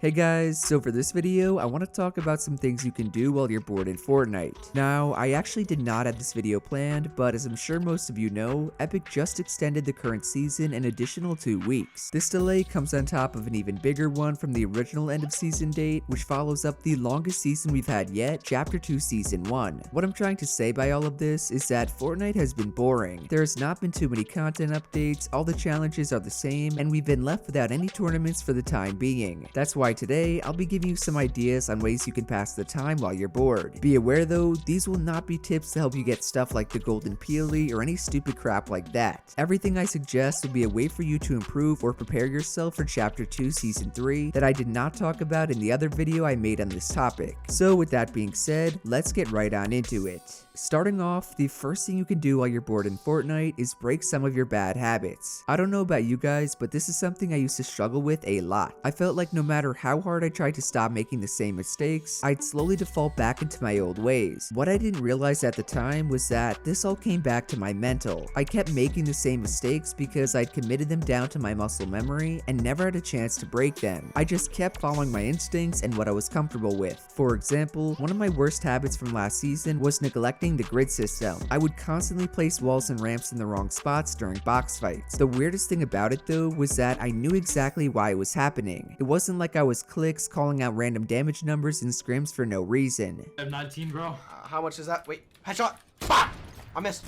Hey guys, so for this video, I want to talk about some things you can do while you're bored in Fortnite. Now, I actually did not have this video planned, but as I'm sure most of you know, Epic just extended the current season an additional 2 weeks. This delay comes on top of an even bigger one from the original end of season date, which follows up the longest season we've had yet, Chapter 2 Season 1. What I'm trying to say by all of this is that Fortnite has been boring. There has not been too many content updates, all the challenges are the same, and we've been left without any tournaments for the time being. That's why today, I'll be giving you some ideas on ways you can pass the time while you're bored. Be aware though, these will not be tips to help you get stuff like the golden peely or any stupid crap like that. Everything I suggest will be a way for you to improve or prepare yourself for Chapter 2 Season 3 that I did not talk about in the other video I made on this topic. So with that being said, let's get right on into it. Starting off, the first thing you can do while you're bored in Fortnite is break some of your bad habits. I don't know about you guys, but this is something I used to struggle with a lot. I felt like no matter how hard I tried to stop making the same mistakes, I'd slowly default back into my old ways. What I didn't realize at the time was that this all came back to my mental. I kept making the same mistakes because I'd committed them down to my muscle memory and never had a chance to break them. I just kept following my instincts and what I was comfortable with. For example, one of my worst habits from last season was neglecting the grid system. I would constantly place walls and ramps in the wrong spots during box fights. The weirdest thing about it though was that I knew exactly why it was happening. It wasn't like I was clicks calling out random damage numbers in scrims for no reason. I have 19, bro. How much is that? Wait, headshot. Bah! I missed.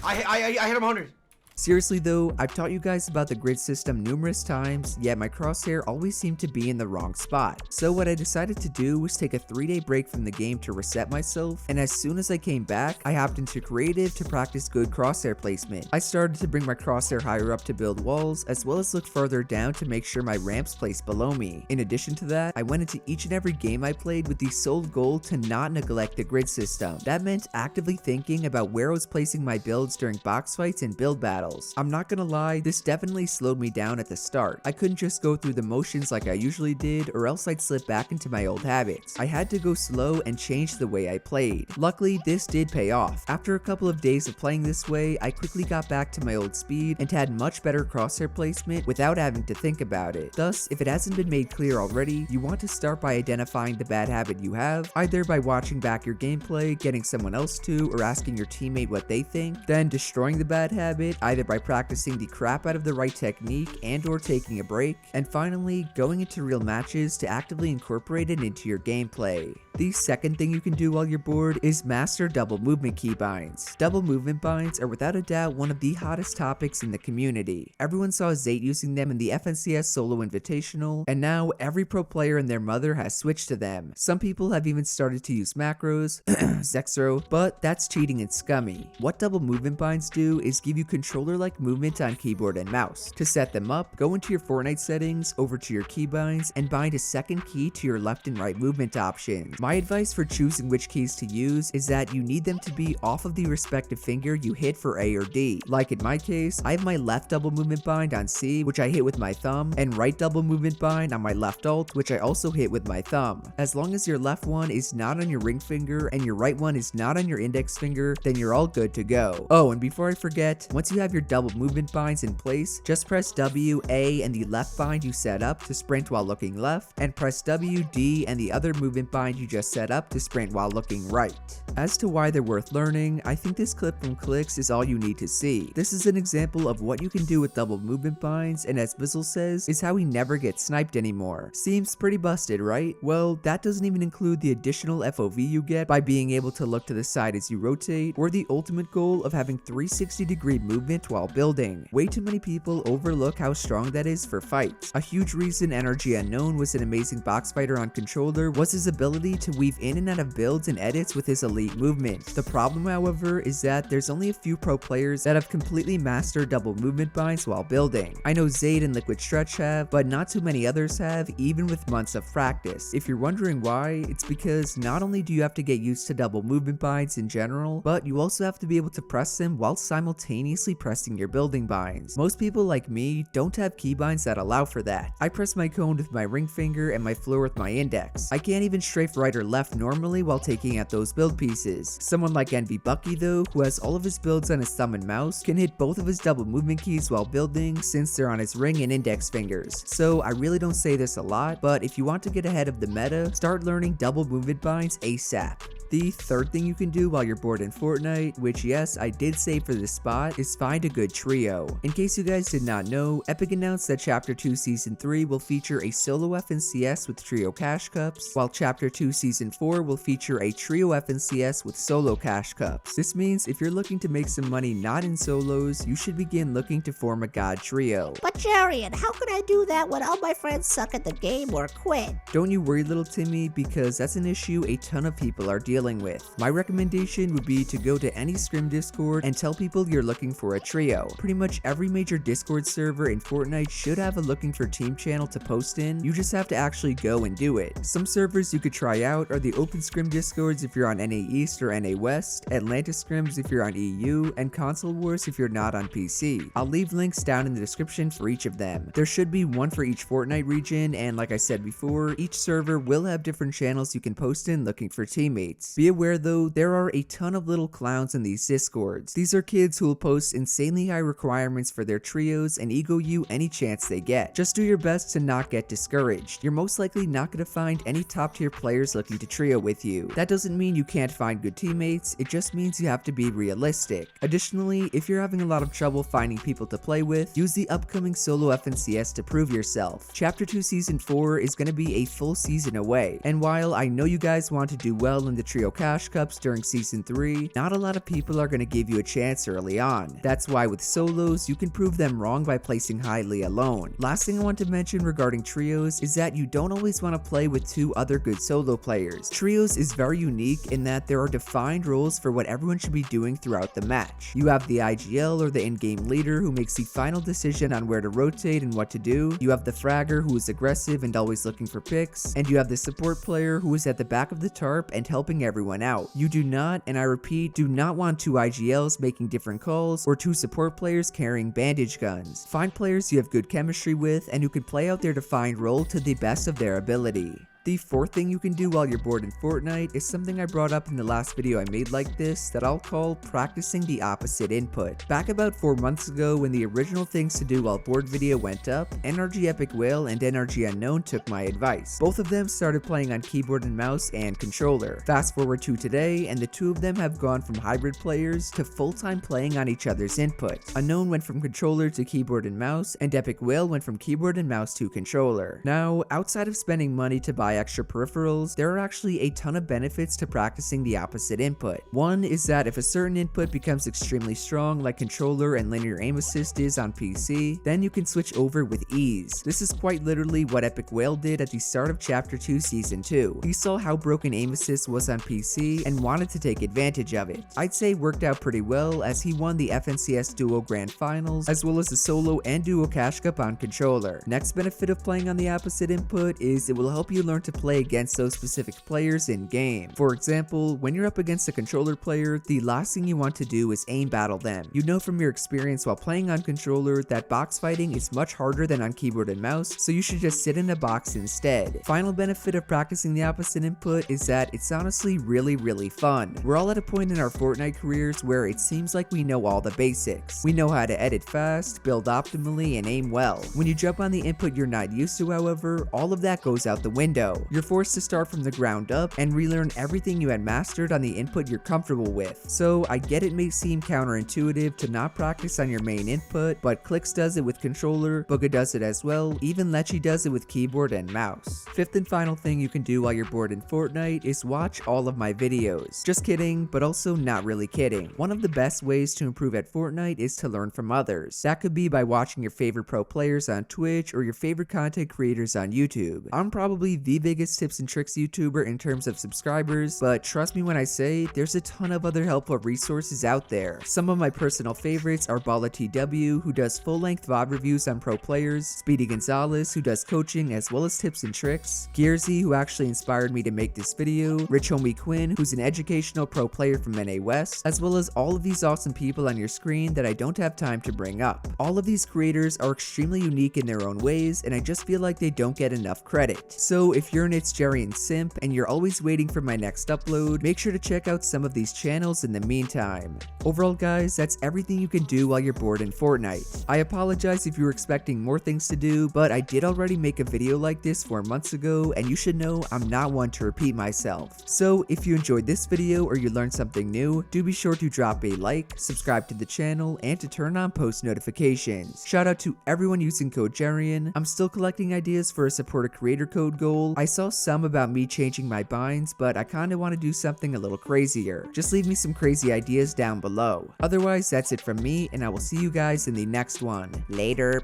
I hit him 100. Seriously though, I've taught you guys about the grid system numerous times, yet my crosshair always seemed to be in the wrong spot. So what I decided to do was take a 3-day break from the game to reset myself, and as soon as I came back, I hopped into creative to practice good crosshair placement. I started to bring my crosshair higher up to build walls, as well as look further down to make sure my ramps placed below me. In addition to that, I went into each and every game I played with the sole goal to not neglect the grid system. That meant actively thinking about where I was placing my builds during box fights and build battles. I'm not gonna lie, this definitely slowed me down at the start. I couldn't just go through the motions like I usually did, or else I'd slip back into my old habits. I had to go slow and change the way I played. Luckily, this did pay off. After a couple of days of playing this way, I quickly got back to my old speed and had much better crosshair placement without having to think about it. Thus, if it hasn't been made clear already, you want to start by identifying the bad habit you have, either by watching back your gameplay, getting someone else to, or asking your teammate what they think, then destroying the bad habit, either by practicing the crap out of the right technique and or taking a break, and finally going into real matches to actively incorporate it into your gameplay. The second thing you can do while you're bored is master double movement keybinds. Double movement binds are without a doubt one of the hottest topics in the community. Everyone saw Zate using them in the FNCS Solo Invitational, and now every pro player and their mother has switched to them. Some people have even started to use macros, Zexro, but that's cheating and scummy. What double movement binds do is give you controller-like movement on keyboard and mouse. To set them up, go into your Fortnite settings, over to your keybinds, and bind a second key to your left and right movement options. My advice for choosing which keys to use is that you need them to be off of the respective finger you hit for A or D. Like in my case, I have my left double movement bind on C, which I hit with my thumb, and right double movement bind on my left alt, which I also hit with my thumb. As long as your left one is not on your ring finger and your right one is not on your index finger, then you're all good to go. Oh, and before I forget, once you have your double movement binds in place, just press W, A, and the left bind you set up to sprint while looking left, and press W, D, and the other movement bind you just set up to sprint while looking right. As to why they're worth learning, I think this clip from Clicks is all you need to see. This is an example of what you can do with double movement binds, and as Bizzle says, is how he never gets sniped anymore. Seems pretty busted, right? Well, that doesn't even include the additional FOV you get by being able to look to the side as you rotate, or the ultimate goal of having 360-degree movement while building. Way too many people overlook how strong that is for fights. A huge reason Energy Unknown was an amazing box fighter on controller was his ability to weave in and out of builds and edits with his elite movement. The problem, however, is that there's only a few pro players that have completely mastered double movement binds while building. I know Zade and Liquid Stretch have, but not too many others have, even with months of practice. If you're wondering why, it's because not only do you have to get used to double movement binds in general, but you also have to be able to press them while simultaneously pressing pressing your building binds. Most people like me don't have keybinds that allow for that. I press my cone with my ring finger and my floor with my index. I can't even strafe right or left normally while taking out those build pieces. Someone like Bucky though, who has all of his builds on his thumb and mouse, can hit both of his double movement keys while building since they're on his ring and index fingers. So I really don't say this a lot, but if you want to get ahead of the meta, start learning double movement binds ASAP. The third thing you can do while you're bored in Fortnite, which yes, I did say for this spot, is find a good trio. In case you guys did not know, Epic announced that Chapter 2 Season 3 will feature a solo FNCS with trio cash cups, while Chapter 2 Season 4 will feature a trio FNCS with solo cash cups. This means if you're looking to make some money not in solos, you should begin looking to form a god trio. But Jerian, how can I do that when all my friends suck at the game or quit? Don't you worry, little Timmy, because that's an issue a ton of people are dealing with. My recommendation would be to go to any scrim Discord and tell people you're looking for a trio. Pretty much every major Discord server in Fortnite should have a looking for team channel to post in. You just have to actually go and do it. Some servers you could try out are the Open Scrim Discords if you're on NA East or NA West, Atlantis Scrims if you're on EU, and Console Wars if you're not on PC. I'll leave links down in the description for each of them. There should be one for each Fortnite region, and like I said before, each server will have different channels you can post in looking for teammates. Be aware though, there are a ton of little clowns in these Discords. These are kids who will post insanely high requirements for their trios and ego you any chance they get. Just do your best to not get discouraged. You're most likely not going to find any top tier players looking to trio with you. That doesn't mean you can't find good teammates, it just means you have to be realistic. Additionally, if you're having a lot of trouble finding people to play with, use the upcoming solo FNCS to prove yourself. Chapter 2 Season 4 is going to be a full season away, and while I know you guys want to do well in the trio cash cups during Season 3, not a lot of people are going to give you a chance early on. That's why with solos, you can prove them wrong by placing highly alone. Last thing I want to mention regarding trios is that you don't always want to play with two other good solo players. Trios is very unique in that there are defined roles for what everyone should be doing throughout the match. You have the IGL or the in-game leader who makes the final decision on where to rotate and what to do. You have the fragger who is aggressive and always looking for picks, and you have the support player who is at the back of the tarp and helping everyone out. You do not, and I repeat, do not want two IGLs making different calls or two support players carrying bandage guns. Find players you have good chemistry with and who can play out their defined role to the best of their ability. The fourth thing you can do while you're bored in Fortnite is something I brought up in the last video I made like this that I'll call practicing the opposite input. Back about 4 months ago when the original things to do while bored video went up, NRG Epic Whale and NRG Unknown took my advice. Both of them started playing on keyboard and mouse and controller. Fast forward to today and the two of them have gone from hybrid players to full-time playing on each other's input. Unknown went from controller to keyboard and mouse, and Epic Whale went from keyboard and mouse to controller. Now, outside of spending money to buy extra peripherals, there are actually a ton of benefits to practicing the opposite input. One is that if a certain input becomes extremely strong like controller and linear aim assist is on PC, then you can switch over with ease. This is quite literally what Epic Whale did at the start of Chapter 2 Season 2. He saw how broken aim assist was on PC and wanted to take advantage of it. I'd say worked out pretty well as he won the FNCS Duo Grand Finals as well as the solo and duo cash cup on controller. Next benefit of playing on the opposite input is it will help you learn to play against those specific players in game. For example, when you're up against a controller player, the last thing you want to do is aim battle them. You know from your experience while playing on controller that box fighting is much harder than on keyboard and mouse, so you should just sit in a box instead. Final benefit of practicing the opposite input is that it's honestly really fun. We're all at a point in our Fortnite careers where it seems like we know all the basics. We know how to edit fast, build optimally, and aim well. When you jump on the input you're not used to, however, all of that goes out the window. You're forced to start from the ground up and relearn everything you had mastered on the input you're comfortable with. So I get it may seem counterintuitive to not practice on your main input, but Clix does it with controller, Booga does it as well, even Lechy does it with keyboard and mouse. Fifth and final thing you can do while you're bored in Fortnite is watch all of my videos. Just kidding, but also not really kidding. One of the best ways to improve at Fortnite is to learn from others. That could be by watching your favorite pro players on Twitch or your favorite content creators on YouTube. I'm probably the the biggest tips and tricks YouTuber in terms of subscribers, but trust me when I say there's a ton of other helpful resources out there. Some of my personal favorites are Bala TW, who does full-length VOD reviews on pro players, Speedy Gonzalez, who does coaching as well as tips and tricks, Gearsy, who actually inspired me to make this video, Rich Homie Quinn, who's an educational pro player from NA West, as well as all of these awesome people on your screen that I don't have time to bring up. All of these creators are extremely unique in their own ways, and I just feel like they don't get enough credit. So if you're an itsJerian simp and you're always waiting for my next upload, make sure to check out some of these channels in the meantime. Overall guys, that's everything you can do while you're bored in Fortnite. I apologize if you were expecting more things to do, but I did already make a video like this 4 months ago, and you should know I'm not one to repeat myself. So if you enjoyed this video or you learned something new, do be sure to drop a like, subscribe to the channel, and to turn on post notifications. Shout out to everyone using code Jerian. I'm still collecting ideas for a support a creator code goal. I saw some about me changing my binds, but I kinda want to do something a little crazier. Just leave me some crazy ideas down below. Otherwise, that's it from me, and I will see you guys in the next one. Later.